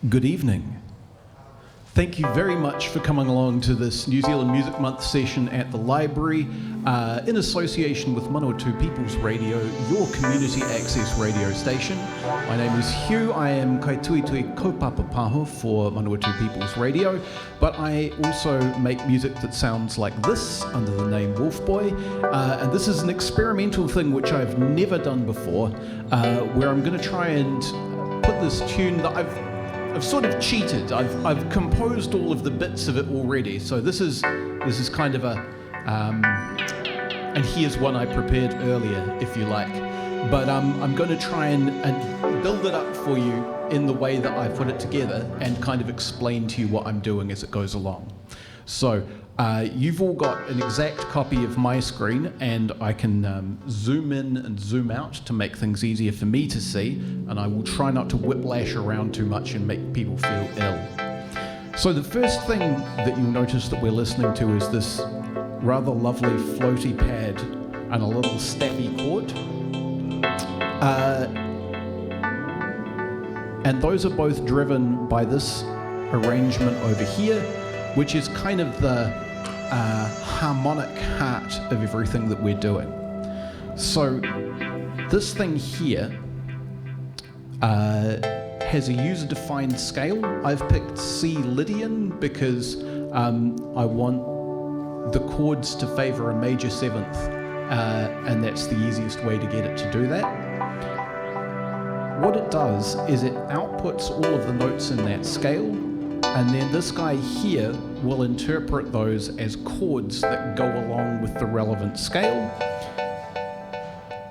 Good evening. Thank you very much for coming along to this New Zealand Music Month session at the library in association with 102 People's Radio, your community access radio station. My name is Hugh. I am Kaituitui Kaupapa Paho for 102 People's Radio, but I also make music that sounds like this under the name Wolfboy, and this is an experimental thing which I've never done before, where I'm going to try and put this tune that I've sort of cheated. I've composed all of the bits of it already. So this is kind of a and here's one I prepared earlier, if you like. But I'm going to try and build it up for you in the way that I put it together and kind of explain to you what I'm doing as it goes along. So you've all got an exact copy of my screen, and I can zoom in and zoom out to make things easier for me to see, and I will try not to whiplash around too much and make people feel ill. So the first thing that you'll notice that we're listening to is this rather lovely floaty pad and a little stabby chord. And those are both driven by this arrangement over here, which is kind of the harmonic heart of everything that we're doing. So this thing here has a user-defined scale. I've picked C Lydian because I want the chords to favor a major seventh, and that's the easiest way to get it to do that. What it does is it outputs all of the notes in that scale, and then this guy here will interpret those as chords that go along with the relevant scale.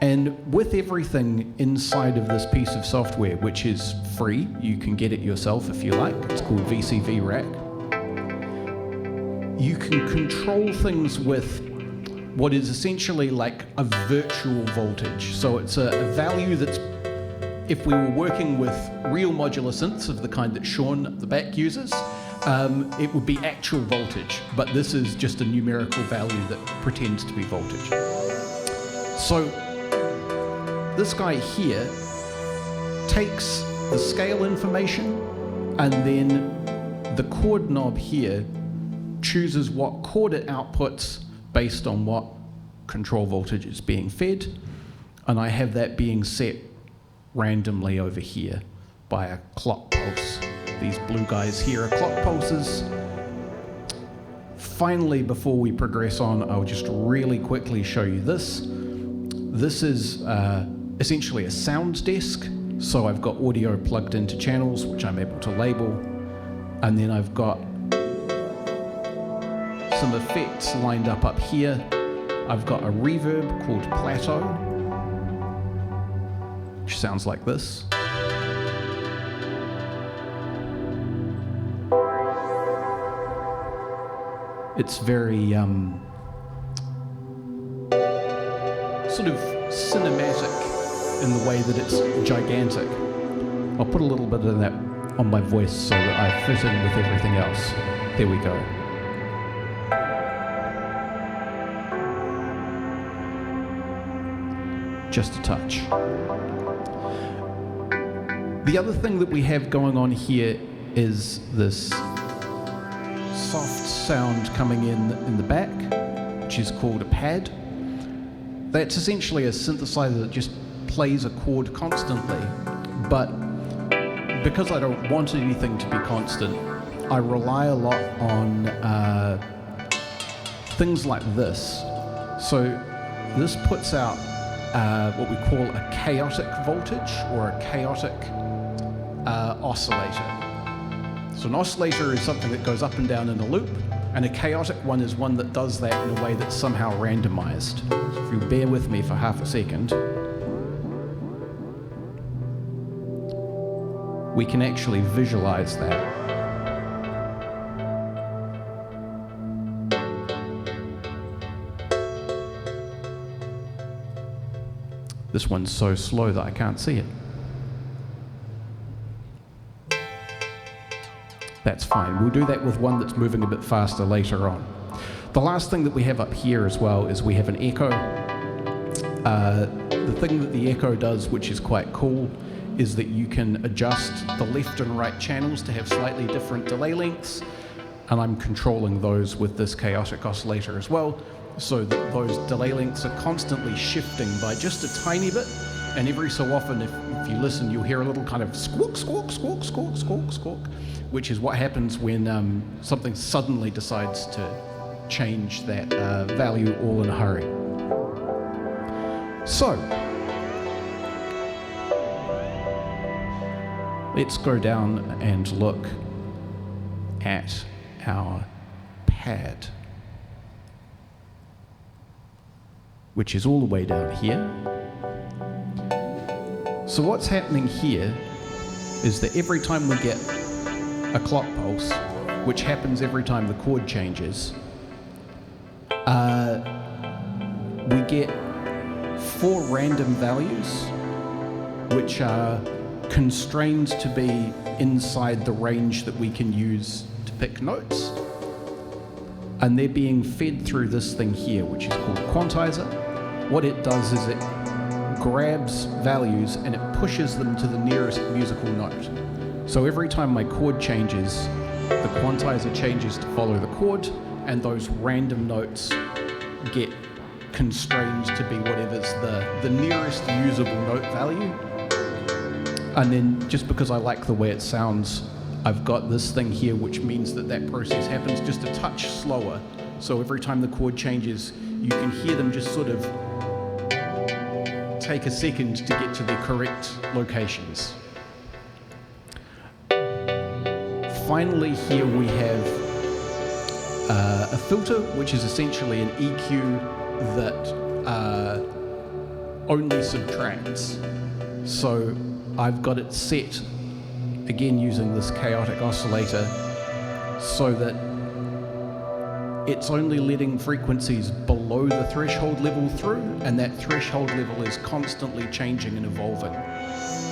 And with everything inside of this piece of software, which is free, you can get it yourself if you like, it's called VCV Rack, you can control things with what is essentially like a virtual voltage. So it's a value that's, if we were working with real modular synths of the kind that Sean at the back uses, it would be actual voltage, but this is just a numerical value that pretends to be voltage. So this guy here takes the scale information, and then the chord knob here chooses what chord it outputs based on what control voltage is being fed, and I have that being set randomly over here by a clock pulse. These blue guys here are clock pulses. Finally, before we progress on, I'll just really quickly show you this. This is essentially a sound desk. So I've got audio plugged into channels, which I'm able to label. And then I've got some effects lined up here. I've got a reverb called Plateau, which sounds like this. It's very sort of cinematic in the way that it's gigantic. I'll put a little bit of that on my voice so that I fit in with everything else. There we go. Just a touch. The other thing that we have going on here is this soft sound coming in the back, which is called a pad. That's essentially a synthesizer that just plays a chord constantly, but because I don't want anything to be constant, I rely a lot on things like this. So this puts out what we call a chaotic voltage or a chaotic oscillator. So an oscillator is something that goes up and down in a loop, and a chaotic one is one that does that in a way that's somehow randomized. So if you bear with me for half a second, we can actually visualize that. This one's so slow that I can't see it. That's fine. We'll do that with one that's moving a bit faster later on. The last thing that we have up here as well is we have an echo. The thing that the echo does, which is quite cool, is that you can adjust the left and right channels to have slightly different delay lengths, and I'm controlling those with this chaotic oscillator as well, so that those delay lengths are constantly shifting by just a tiny bit, and every so often if you listen you'll hear a little kind of squawk, squawk, squawk, squawk, squawk, squawk, which is what happens when something suddenly decides to change that value all in a hurry. So, let's go down and look at our pad, which is all the way down here. So what's happening here is that every time we get a clock pulse, which happens every time the chord changes, we get 4 random values which are constrained to be inside the range that we can use to pick notes, and they're being fed through this thing here, which is called quantizer. What it does is it grabs values and it pushes them to the nearest musical note. So every time my chord changes, the quantizer changes to follow the chord, and those random notes get constrained to be whatever's the nearest usable note value. And then just because I like the way it sounds, I've got this thing here which means that that process happens just a touch slower. So every time the chord changes, you can hear them just sort of take a second to get to the correct locations. Finally, here we have a filter, which is essentially an EQ that only subtracts. So I've got it set, again using this chaotic oscillator, so that it's only letting frequencies below the threshold level through, and that threshold level is constantly changing and evolving,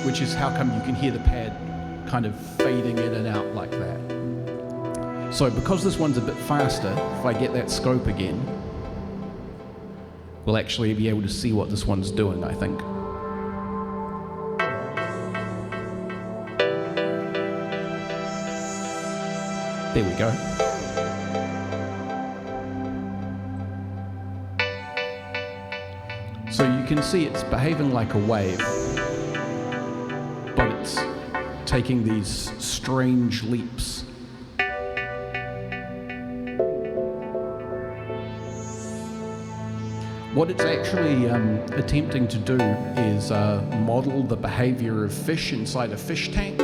which is how come you can hear the pad kind of fading in and out like that. So because this one's a bit faster, if I get that scope again, we'll actually be able to see what this one's doing, I think. There we go. So you can see it's behaving like a wave, but it's taking these strange leaps. What it's actually attempting to do is model the behavior of fish inside a fish tank.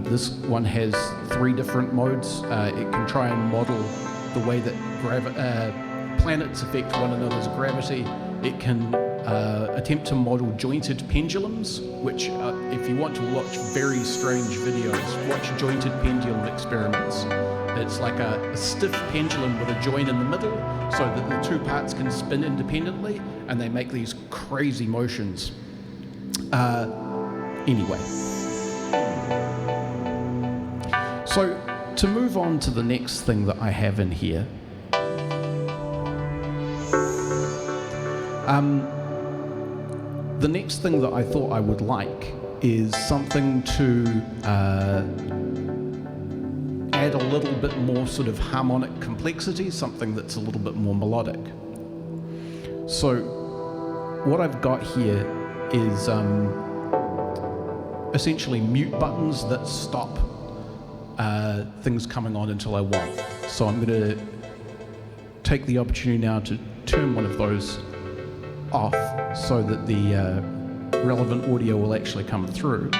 This one has 3 different modes. It can try and model the way that planets affect one another's gravity. It can attempt to model jointed pendulums, which if you want to watch very strange videos, watch jointed pendulum experiments. It's like a stiff pendulum with a joint in the middle so that the 2 parts can spin independently, and they make these crazy motions. Anyway. So to move on to the next thing that I have in here, the next thing that I thought I would like is something to add a little bit more sort of harmonic complexity, something that's a little bit more melodic. So what I've got here is essentially mute buttons that stop things coming on until I want. So I'm going to take the opportunity now to turn one of those off so that the relevant audio will actually come through.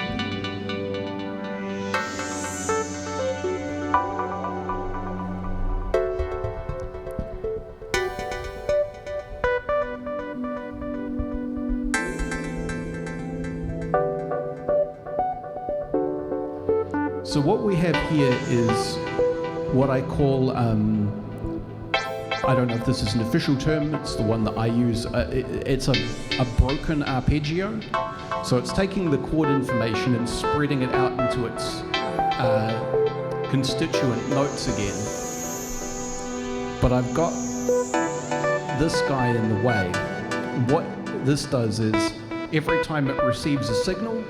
So what we have here is what I call, I don't know if this is an official term, it's the one that I use, it's a broken arpeggio. So it's taking the chord information and spreading it out into its constituent notes again. But I've got this guy in the way. What this does is, every time it receives a signal,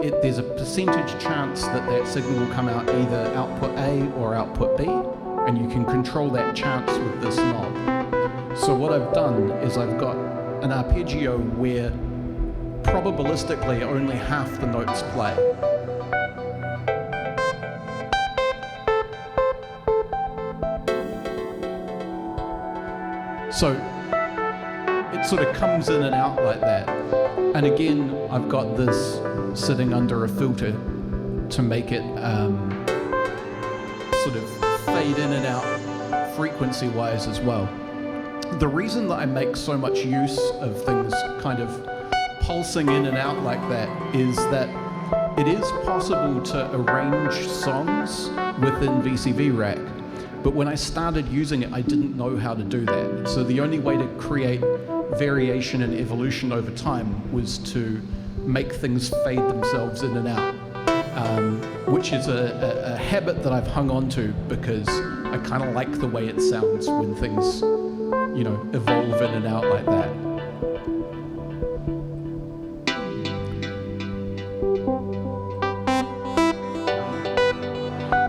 there's a percentage chance that that signal will come out either output A or output B, and you can control that chance with this knob. So what I've done is I've got an arpeggio where probabilistically only half the notes play. So it sort of comes in and out like that. And again, I've got this sitting under a filter to make it sort of fade in and out frequency-wise as well. The reason that I make so much use of things kind of pulsing in and out like that is that it is possible to arrange songs within VCV Rack. But when I started using it, I didn't know how to do that. So the only way to create variation and evolution over time was to make things fade themselves in and out, which is a habit that I've hung on to because I kind of like the way it sounds when things, you know, evolve in and out like that.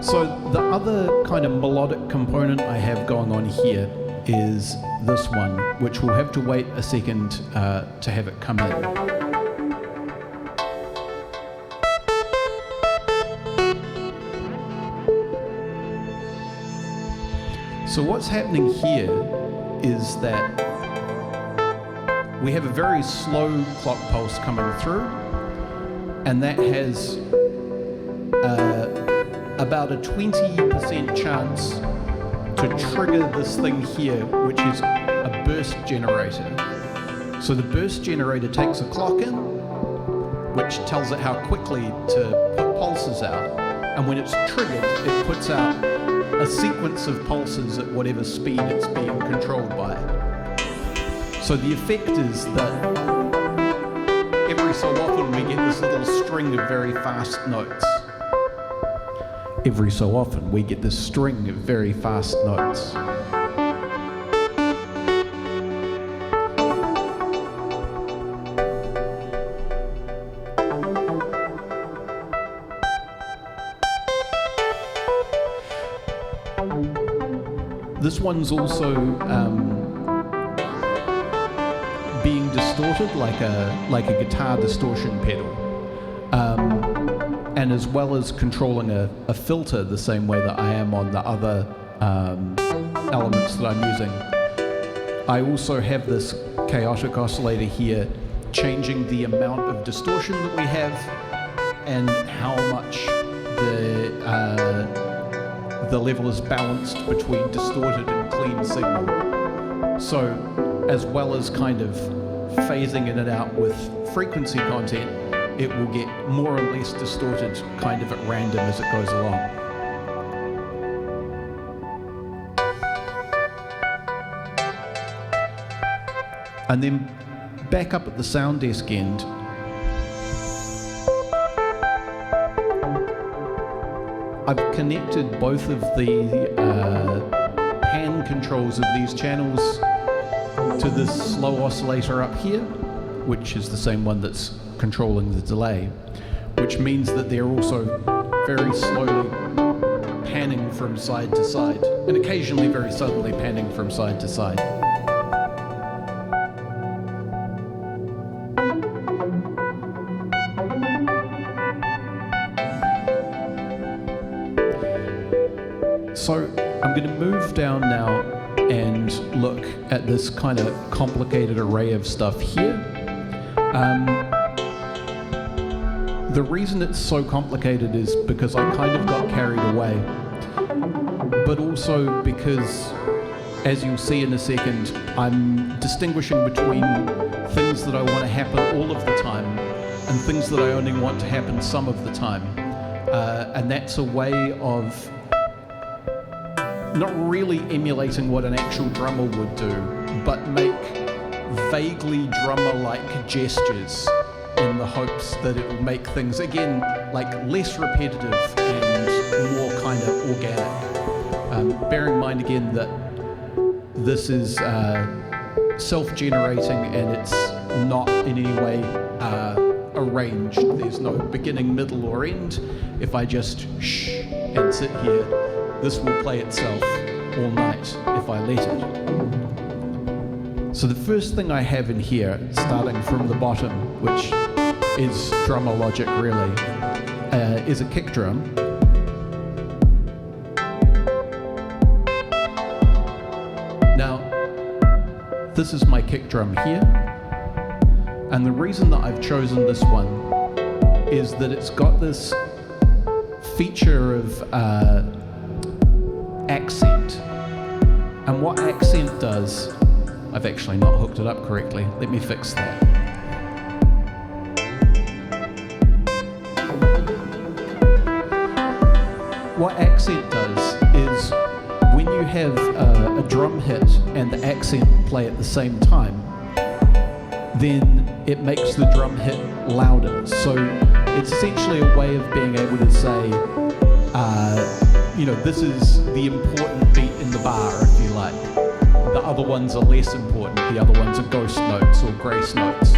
So the other kind of melodic component I have going on here is this one, which we'll have to wait a second to have it come in. So what's happening here is that we have a very slow clock pulse coming through, and that has about a 20% chance to trigger this thing here, which is a burst generator. So the burst generator takes a clock in, which tells it how quickly to put pulses out. And when it's triggered, it puts out a sequence of pulses at whatever speed it's being controlled by. So the effect is that every so often we get this little string of very fast notes. Every so often we get this string of very fast notes. This one's also being distorted like a guitar distortion pedal. And as well as controlling a filter the same way that I am on the other elements that I'm using, I also have this chaotic oscillator here changing the amount of distortion that we have and how much the level is balanced between distorted and clean signal. So as well as kind of phasing in and out with frequency content, it will get more or less distorted kind of at random as it goes along. And then back up at the sound desk end, I've connected both of the pan controls of these channels to this slow oscillator up here, which is the same one that's controlling the delay, which means that they're also very slowly panning from side to side, and occasionally very suddenly panning from side to side. So I'm going to move down now and look at this kind of complicated array of stuff here. The reason it's so complicated is because I kind of got carried away, but also because, as you'll see in a second, I'm distinguishing between things that I want to happen all of the time and things that I only want to happen some of the time. And that's a way of not really emulating what an actual drummer would do, but make vaguely drummer-like gestures in the hopes that it will make things, again, like less repetitive and more kind of organic. Bear in mind again that this is self-generating and it's not in any way arranged. There's no beginning, middle, or end. If I just shh and sit here, this will play itself all night if I let it. So the first thing I have in here, starting from the bottom, which is drummer logic really, is a kick drum. Now, this is my kick drum here, and the reason that I've chosen this one is that it's got this feature of accent. And what accent does, I've actually not hooked it up correctly. Let me fix that. What accent does is when you have a drum hit and the accent play at the same time, then it makes the drum hit louder. So it's essentially a way of being able to say, this is the important beat in the bar, if you like. The other ones are less important. The other ones are ghost notes or grace notes.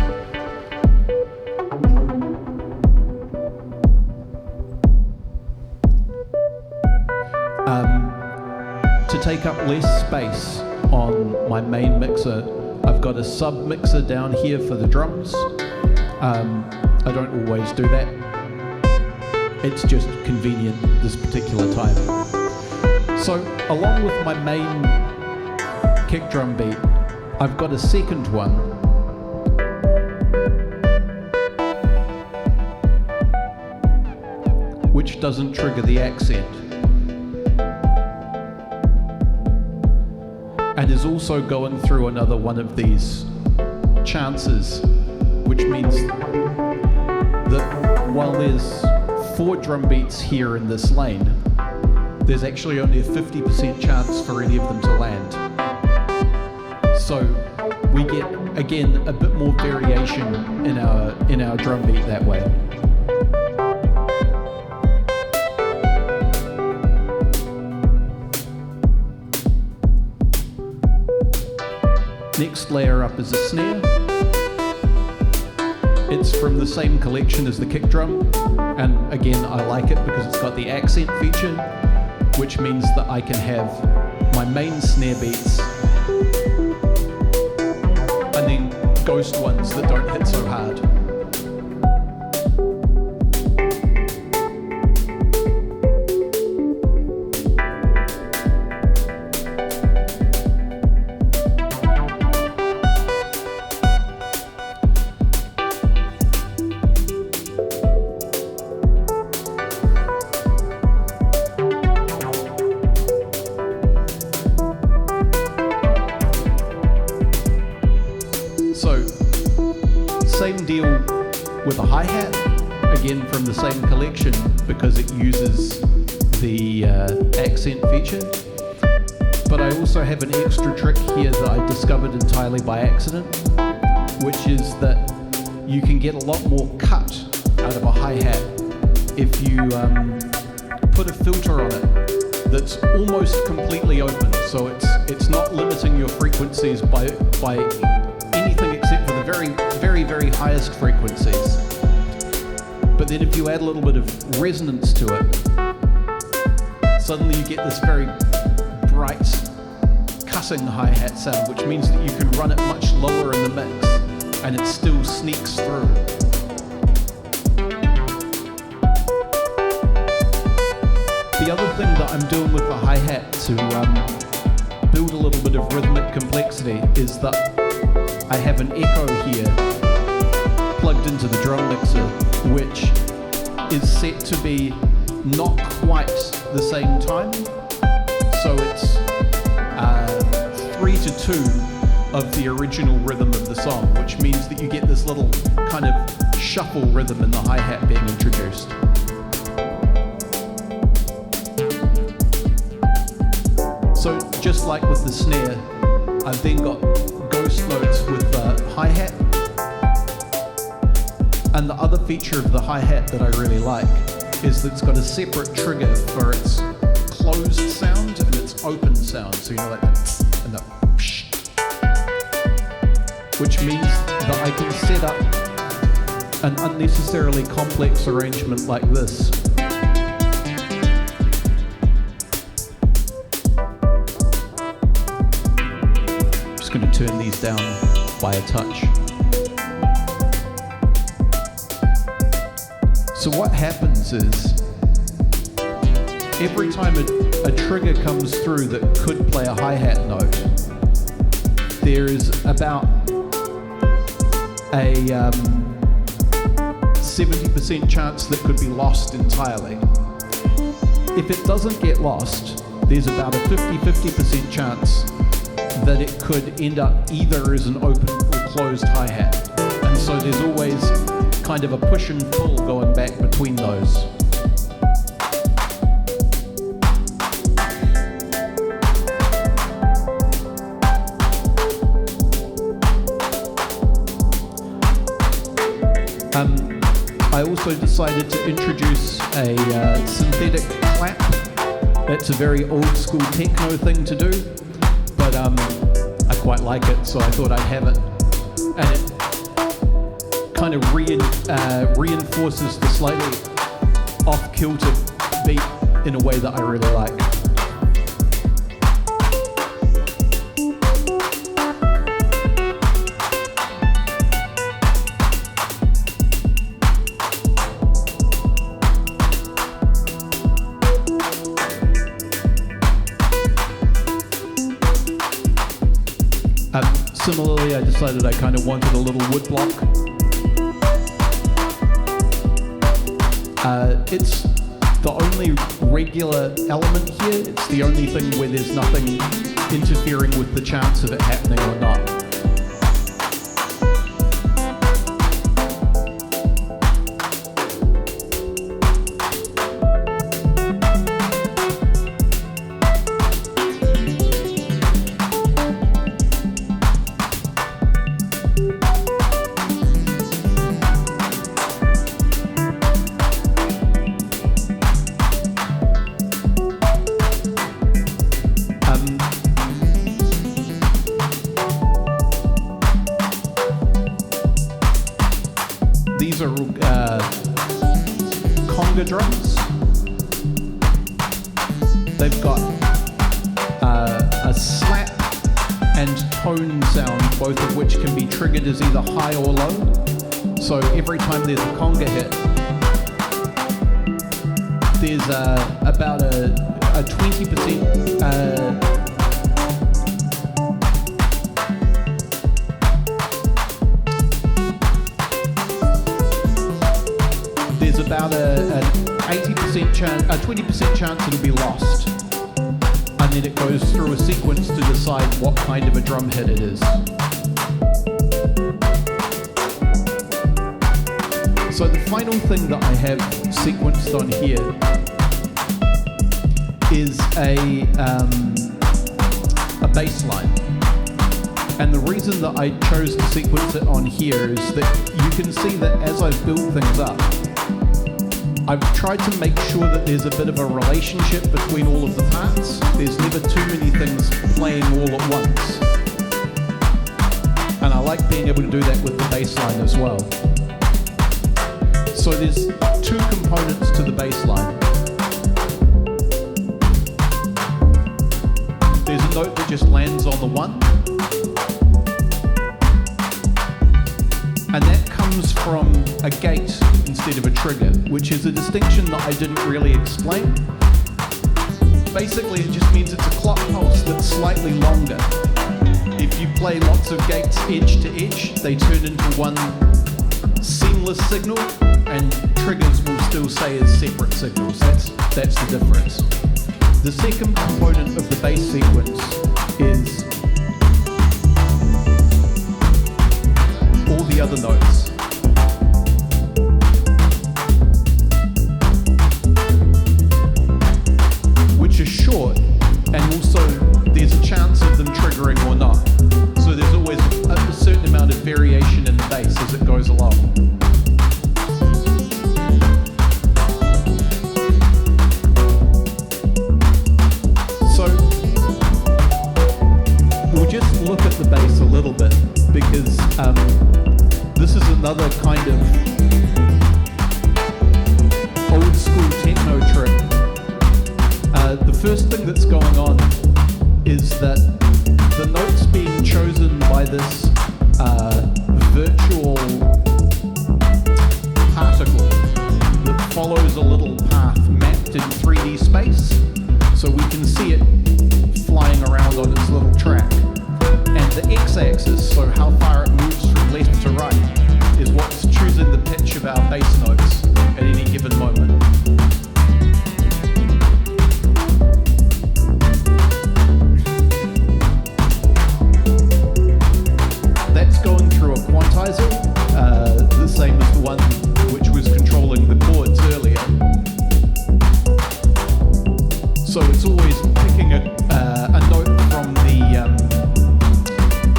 To take up less space on my main mixer, I've got a sub mixer down here for the drums. I don't always do that. It's just convenient this particular time. So along with my main kick drum beat, I've got a second one which doesn't trigger the accent and is also going through another one of these chances, which means that while there's 4 drum beats here in this lane, there's actually only a 50% chance for any of them to land. So we get, again, a bit more variation in our drum beat that way. Next layer up is a snare. It's from the same collection as the kick drum, and again I like it because it's got the accent feature, which means that I can have my main snare beats and then ghost ones that don't hit so hard. Same deal with a hi-hat, again from the same collection because it uses the accent feature. But I also have an extra trick here that I discovered entirely by accident, which is that you can get a lot more cut out of a hi-hat if you put a filter on it that's almost completely open. So it's not limiting your frequencies by anything except for the very, very, very highest frequencies. But then if you add a little bit of resonance to it, suddenly you get this very bright, cutting hi-hat sound, which means that you can run it much lower in the mix, and it still sneaks through. The other thing that I'm doing with the hi-hat to build a little bit of rhythmic complexity is that I have an echo here plugged into the drum mixer, which is set to be not quite the same time. So it's 3-2 of the original rhythm of the song, which means that you get this little kind of shuffle rhythm in the hi-hat being introduced. So just like with the snare, I've then got ghost notes with the hi-hat. And the other feature of the hi-hat that I really like is that it's got a separate trigger for its closed sound and its open sound. So like that and that psh, which means that I can set up an unnecessarily complex arrangement like this. Just going to turn these down by a touch. So what happens is, every time a trigger comes through that could play a hi-hat note, there is about a 70% chance that could be lost entirely. If it doesn't get lost, there's about a 50% chance that it could end up either as an open or closed hi-hat. And so there's always kind of a push and pull going back between those. I also decided to introduce a synthetic clap. That's a very old school techno thing to do, but I quite like it, so I thought I'd have it. And it kind of reinforces the slightly off-kilter beat in a way that I really like. Similarly, I decided I kind of wanted a little wood block. It's the only regular element here. It's the only thing where there's nothing interfering with the chance of it happening or not. These are conga drums. They've got a slap and tone sound, both of which can be triggered as either high or low. So every time there's a conga hit, there's about a 20% about an 80% chance, a 20% chance it'll be lost, and then it goes through a sequence to decide what kind of a drum hit it is. So the final thing that I have sequenced on here is a bass line. And the reason that I chose to sequence it on here is that you can see that as I've built things up, I've tried to make sure that there's a bit of a relationship between all of the parts. There's never too many things playing all at once. And I like being able to do that with the bass line as well. So there's two components to the bass line. There's a note that just lands on the one. And that comes from a gate instead of a trigger, which is a distinction that I didn't really explain. Basically, it just means it's a clock pulse that's slightly longer. If you play lots of gates edge to edge, they turn into one seamless signal, and triggers will still stay as separate signals. That's the difference. The second component of the bass sequence is all the other notes. Which are short, and also there's a chance of them triggering or not. So there's always a certain amount of variation in the bass as it goes along. So we'll just look at the bass a little bit, because this is another first thing that's going on is that the notes being chosen by this virtual particle that follows a little path mapped in 3D space, so we can see it flying around on its little track. And the x-axis, so how far it moves from left to right, is what's choosing the pitch of our bass notes at any given moment. That's going through a quantizer, the same as the one which was controlling the chords earlier. So it's always picking a note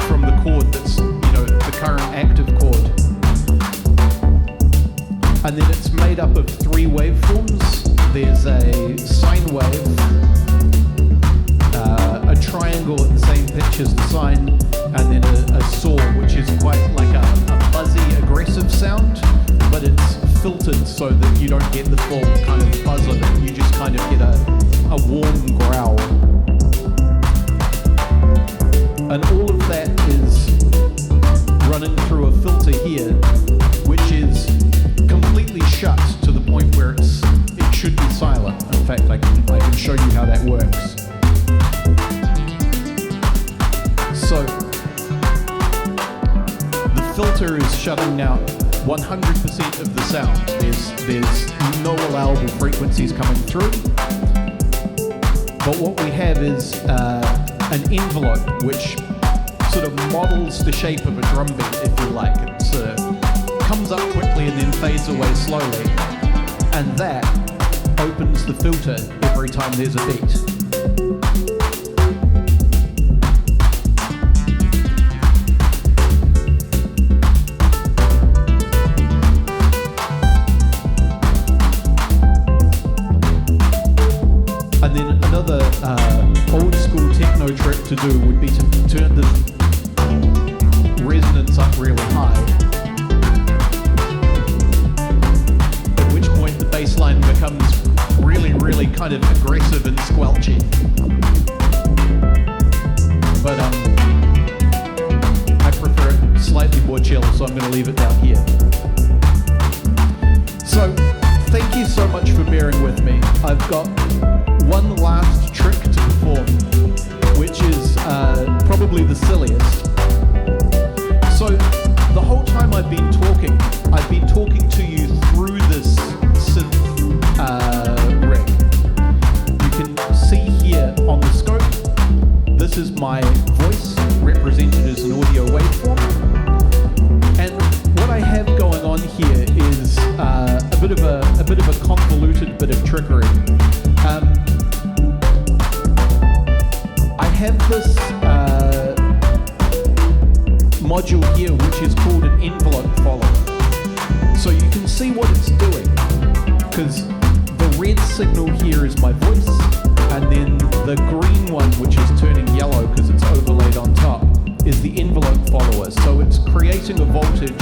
from the chord that's, the current active chord. And then it's made up of 3 waveforms. There's a sine wave, a triangle at the same pitch as the sine, and then a saw, which is quite like a buzzy, aggressive sound, but it's filtered so that you don't get the full kind of buzz of it. You just kind of get a warm growl. And all of that is running through a filter here, which is completely shut to the point where it should be silent. In fact, I can show you how that works. So the filter is shutting out 100% of the sound. There's no allowable frequencies coming through. But what we have is an envelope which sort of models the shape of a drum beat, if you like. It comes up quickly and then fades away slowly, and that opens the filter every time there's a beat. And then another old school techno trick to do would be to turn the resonance up really high, at which point the bass line becomes really, really kind of aggressive and squelchy. But I prefer it slightly more chill, so I'm going to leave it down here. So thank you so much for bearing with me. I've got one last trick to perform, which is probably the silliest. So the whole time I've been talking to you through this synth rig. You can see here on the scope, this is my voice represented as an audio waveform. And what I have going on here is a bit of a convoluted bit of trickery. I have this module here which is called an envelope follower. So you can see what it's doing, because the red signal here is my voice, and then the green one, which is turning yellow because it's overlaid on top, is the envelope follower. So it's creating a voltage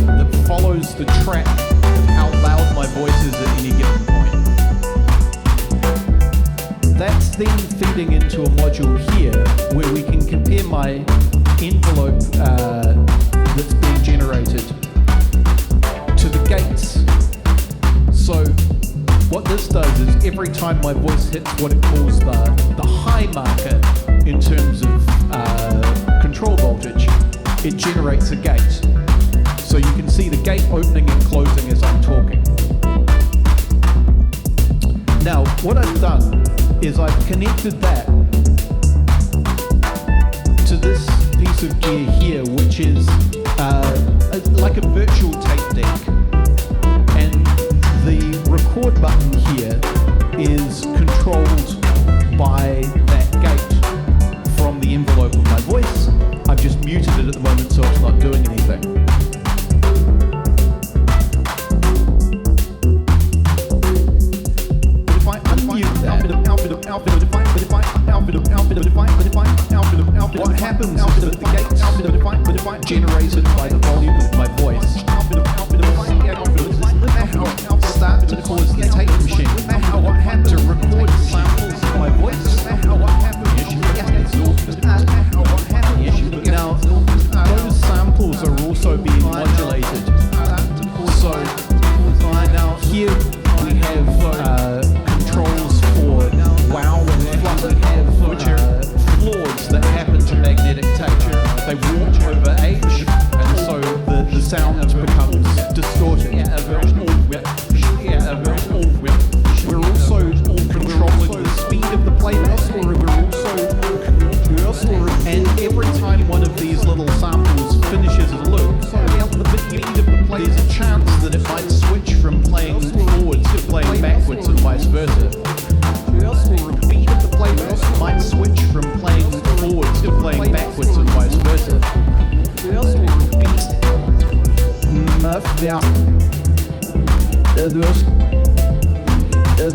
that follows the track of how loud my voice is at any given point. That's then feeding into a module here where we can compare my envelope that's being generated to the gates. So what this does is every time my voice hits what it calls the high marker in terms of control voltage, it generates a gate. So you can see the gate opening and closing as I'm talking. Now, what I've done is I've connected that to this piece of gear here, which is like a virtual tape deck. And the record button here is controlled by that gate from the envelope of my voice. I've just muted it at the moment so it's not doing anything. What happens is that the gates generated by the volume of my voice start to cause the tape machine to record samples of my voice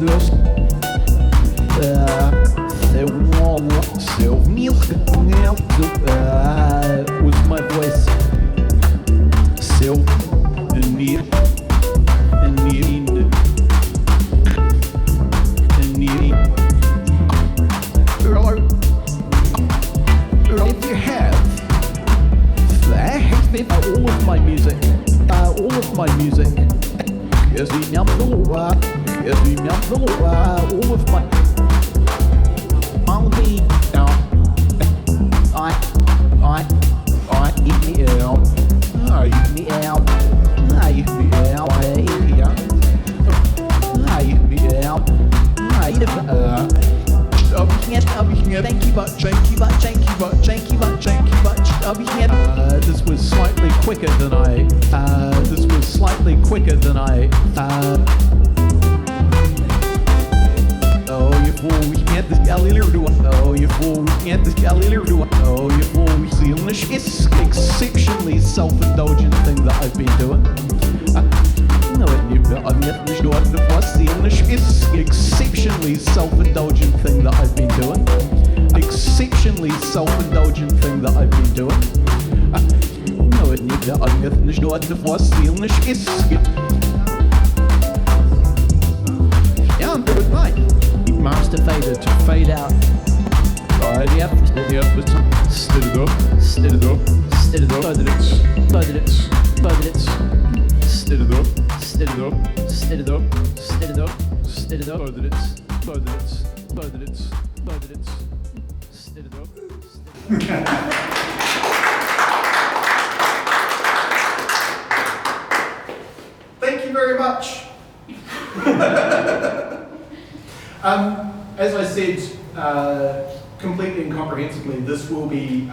Was my voice if you have all of my music all of my I'll be this was slightly quicker than I oh, you fool, we can't this galileo do it. Oh, you fool, we can't this galileo do it. Oh, you fool, we see on this exceptionally self-indulgent thing that I've been doing. No, I'm not this doing the first see on this exceptionally self-indulgent thing that I've been doing. Exceptionally self-indulgent thing that I've been doing. No, I'm not this doing the first see on this yeah, I'm good, mate. Master fader to fade out. Alright, yep, steady it up, steady it up, steady it up, so that it's, steady it up, steady it up, steady it up, steady it up, steady it up, so that it's, steady it up. Thank you very much. As I said, completely incomprehensibly, this will be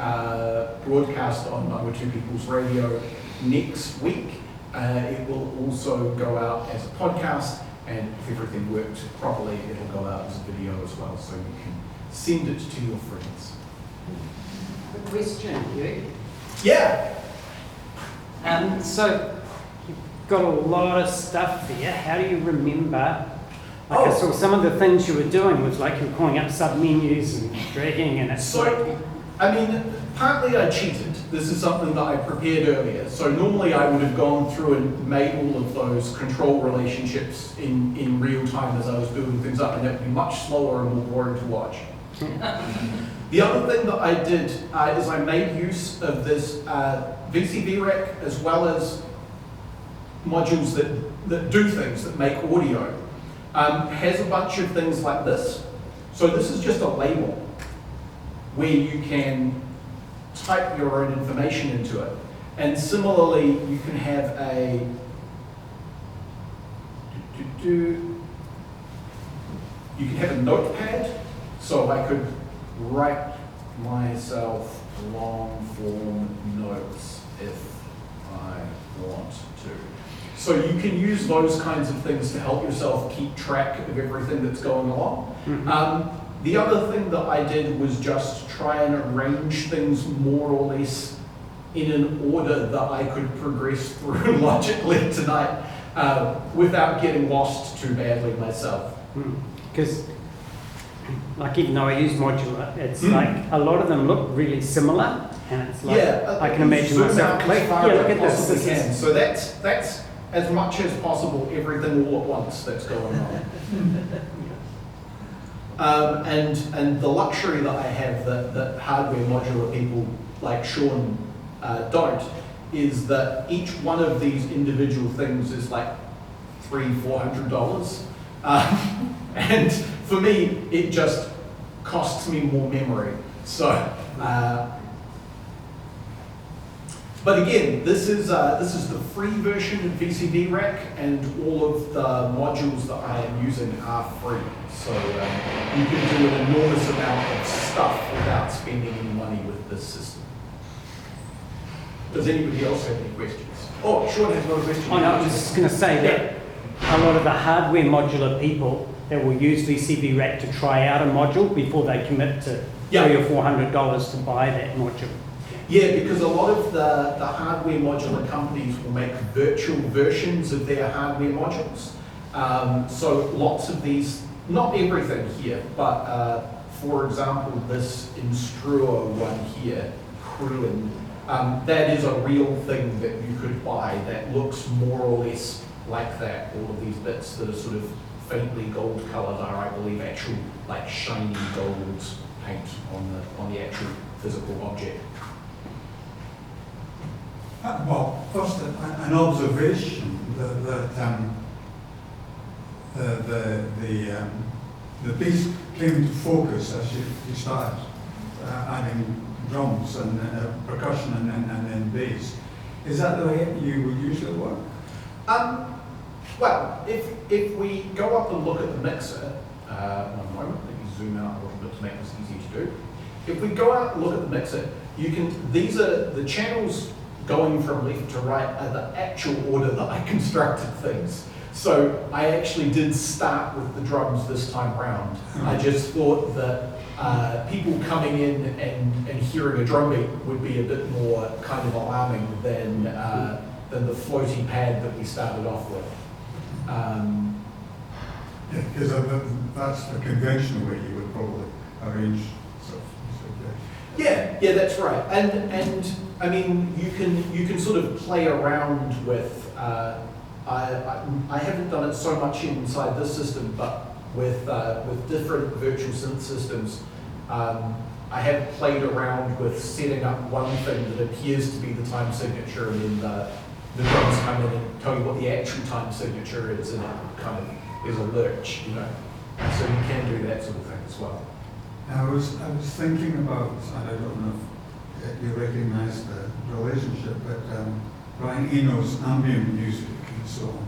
broadcast on Number Two People's Radio next week. It will also go out as a podcast, and if everything worked properly, it'll go out as a video as well, so you can send it to your friends. A question, Hugh. Yeah. So you've got a lot of stuff there. How do you remember? Like I saw some of the things you were doing was like you were calling up sub-menus and dragging and it's so, I mean, partly I cheated. This is something that I prepared earlier. So normally I would have gone through and made all of those control relationships in real time as I was building things up, and that would be much slower and more boring to watch. The other thing that I did is I made use of this VCV rack as well as modules that do things, that make audio. Has a bunch of things like this. So this is just a label where you can type your own information into it. And similarly, you can have a you can have a notepad. So I could write myself long form notes if I want to. So you can use those kinds of things to help yourself keep track of everything that's going along. Mm-hmm. The other thing that I did was just try and arrange things more or less in an order that I could progress through logically tonight without getting lost too badly myself. Because like even though I use modular, it's like a lot of them look really similar, and it's like I can imagine myself click. Look at this. So that's as much as possible everything all at once that's going on. And the luxury that I have that hardware modular people like Sean don't is that each one of these individual things is like $300-400. And for me, it just costs me more memory. So, but again, this is the free version of VCV Rack, and all of the modules that I am using are free. So you can do an enormous amount of stuff without spending any money with this system. Does anybody else have any questions? Oh, Sean has another question. Oh no, I was just going to say that a lot of the hardware modular people that will use VCV Rack to try out a module before they commit to $300 or $400 to buy that module. Yeah, because a lot of the hardware modular companies will make virtual versions of their hardware modules. So lots of these, not everything here, but for example, this Instruo one here, Kruen, that is a real thing that you could buy that looks more or less like that. All of these bits that are sort of faintly gold coloured are, I believe, actual like shiny gold paint on the actual physical object. Well, first, an observation that the bass came to focus as you started adding drums and percussion and then bass. Is that the way you would usually work? Well, if we go up and look at the mixer, one moment, let me zoom out a little bit to make this easy to do. If we go out and look at the mixer, you can, these are the channels going from left to right are the actual order that I constructed things. So I actually did start with the drums this time round. I just thought that people coming in and hearing a drum beat would be a bit more kind of alarming than the floaty pad that we started off with. Yeah, because that's the conventional way you would probably arrange stuff. Yeah, that's right. And I mean, you can sort of play around with. I haven't done it so much inside this system, but with different virtual synth systems, I have played around with setting up one thing that appears to be the time signature, and then the drums come in and tell you what the actual time signature is, and it kind of is a lurch, you know. So you can do that sort of thing as well. I was thinking about, and I don't know if you recognise the relationship, but Brian Eno's ambient music and so on.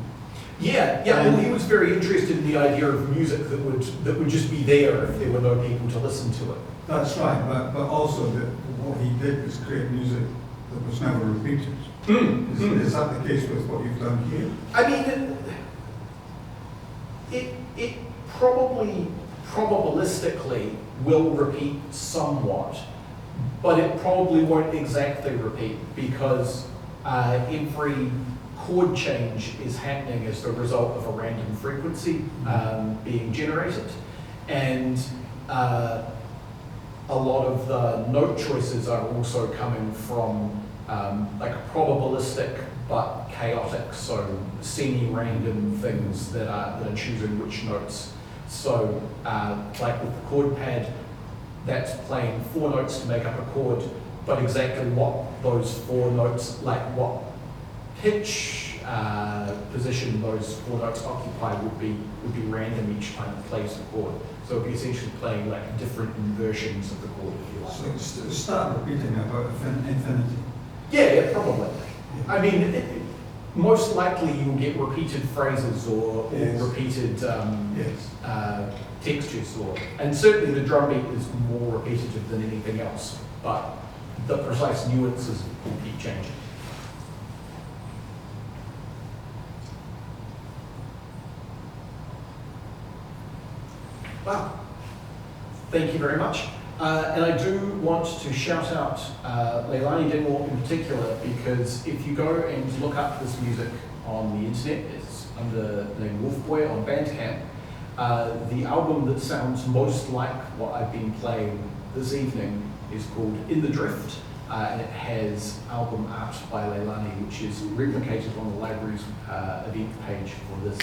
Yeah. Well, he was very interested in the idea of music that would just be there if there were no people to listen to it. That's right, but also that what he did was create music that was never repeated. Is that the case with what you've done here? I mean, it probably probabilistically will repeat somewhat, but it probably won't exactly repeat because every chord change is happening as the result of a random frequency being generated, and a lot of the note choices are also coming from like probabilistic but chaotic, so semi-random things that are choosing which notes. So like with the chord pad, that's playing 4 notes to make up a chord, but exactly what those 4 notes, like what pitch position those 4 notes occupy would be random each time it plays the chord. So it'd be essentially playing like different inversions of the chord, if you like. So start repeating about infinity. Yeah, probably. I mean, most likely you'll get repeated phrases or repeated textures, and certainly the drum beat is more repetitive than anything else, but the precise nuances will keep changing. Wow. Thank you very much. And I do want to shout out Leilani Dingwall in particular, because if you go and look up this music on the internet, it's under the name Wolfboy on Bandcamp. The album that sounds most like what I've been playing this evening is called In the Drift, and it has album art by Leilani, which is replicated on the library's event page for this.